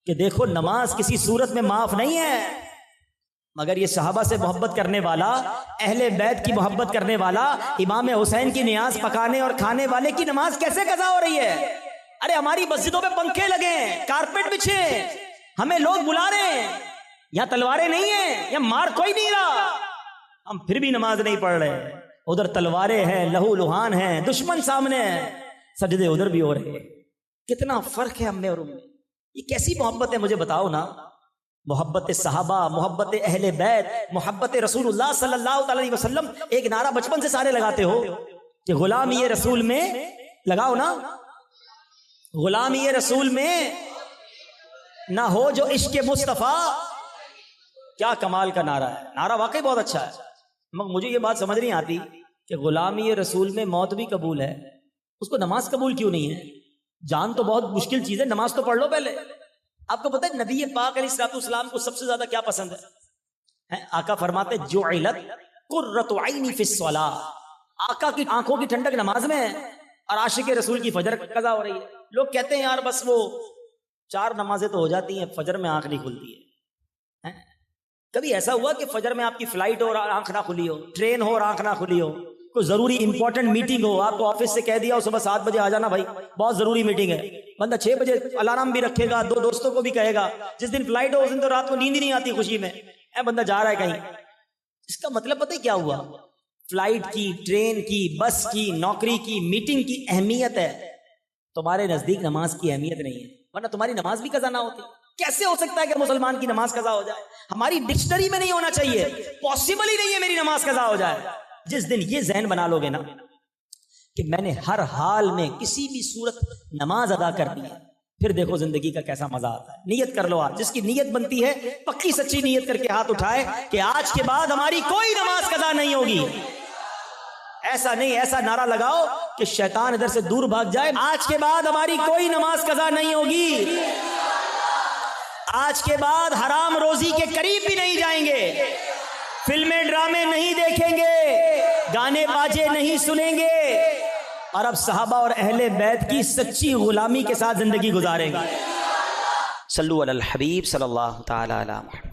کہ دیکھو نماز کسی صورت میں معاف نہیں ہے، مگر یہ صحابہ سے محبت کرنے والا، اہل بیت کی محبت کرنے والا، امام حسین کی نیاز پکانے اور کھانے والے کی نماز کیسے قضا ہو رہی ہے؟ ارے ہماری مسجدوں پہ پنکھے لگے، کارپیٹ بچھے، ہمیں لوگ بلا رہے ہیں، یہاں تلواریں نہیں ہیں، یہاں مار کوئی نہیں رہا، ہم پھر بھی نماز نہیں پڑھ رہے۔ ادھر تلواریں ہیں، لہو لہان ہیں، دشمن سامنے ہیں، سجدے ادھر بھی ہو رہے ہیں۔ کتنا فرق ہے ہم میں اور ان میں۔ یہ کیسی محبت ہے مجھے بتاؤ نا؟ محبت صحابہ، محبت اہل بیت، محبت رسول اللہ صلی اللہ علیہ وسلم۔ ایک نعرہ بچپن سے سارے لگاتے ہو کہ غلامی رسول میں، لگاؤ نا، غلامی رسول میں نہ ہو جو عشق مصطفیٰ۔ کیا کمال کا نعرہ ہے، نعرہ واقعی بہت اچھا ہے، مگر مجھے یہ بات سمجھ نہیں آتی کہ غلامی رسول میں موت بھی قبول ہے، اس کو نماز قبول کیوں نہیں ہے؟ جان تو بہت مشکل چیز ہے، نماز تو پڑھ لو پہلے۔ آپ کو پتہ ہے نبی پاک علیہ الصلوۃ والسلام کو سب سے زیادہ کیا پسند ہے؟ آقا فرماتے جعلت قرۃ عینی فی الصلاۃ، آقا کی آنکھوں کی ٹھنڈک نماز میں ہے، اور عاشق رسول کی فجر قضا ہو رہی ہے۔ لوگ کہتے ہیں یار بس وہ 4 نمازیں تو ہو جاتی ہیں، فجر میں آنکھ نہیں کھلتی ہے۔ کبھی ایسا ہوا کہ فجر میں آپ کی فلائٹ ہو اور آنکھ نہ کھلی ہو، ٹرین ہو اور آنکھ نہ کھلی ہو، کوئی ضروری امپورٹنٹ میٹنگ ہو، آپ کو آفس سے کہہ دیا ہو صبح 7 بجے آ جانا بھائی بہت ضروری میٹنگ ہے، بندہ 6 بجے الارم بھی رکھے گا، 2 دوستوں کو بھی کہے گا، جس دن فلائٹ ہو اس دن تو رات کو نیند ہی نہیں آتی خوشی میں، بندہ جا رہا ہے کہیں۔ اس کا مطلب پتہ کیا ہوا؟ فلائٹ کی، ٹرین کی، بس کی، نوکری کی، میٹنگ کی اہمیت ہے، تمہارے نزدیک نماز کی اہمیت نہیں ہے، ورنہ تمہاری نماز بھی قضا نہ ہوتی۔ کیسے ہو سکتا ہے کہ مسلمان کی نماز قضا ہو جائے؟ ہماری ڈکشنری میں نہیں ہونا چاہیے، پاسبل ہی نہیں ہے میری نماز قضا ہو جائے۔ جس دن یہ ذہن بنا لو گے نا کہ میں نے ہر حال میں کسی بھی صورت نماز ادا کر دی ہے، پھر دیکھو زندگی کا کیسا مزہ آتا ہے۔ نیت کر لو، آج جس کی نیت بنتی ہے پکی سچی نیت کر کے ہاتھ اٹھائے کہ آج کے بعد ہماری کوئی نماز قضا نہیں ہوگی۔ ایسا نہیں، ایسا نعرہ لگاؤ کہ شیطان ادھر سے دور بھاگ جائے، آج کے بعد ہماری کوئی نماز قضا نہیں ہوگی، آج کے بعد حرام روزی کے قریب بھی نہیں جائیں گے، فلمیں ڈرامے نہیں دیکھیں گے، گانے باجے نہیں سنیں گے، اور اب صحابہ اور اہل بیت کی سچی غلامی کے ساتھ زندگی گزاریں گے۔ صلو علی الحبیب صلی اللہ تعالی علی محمد۔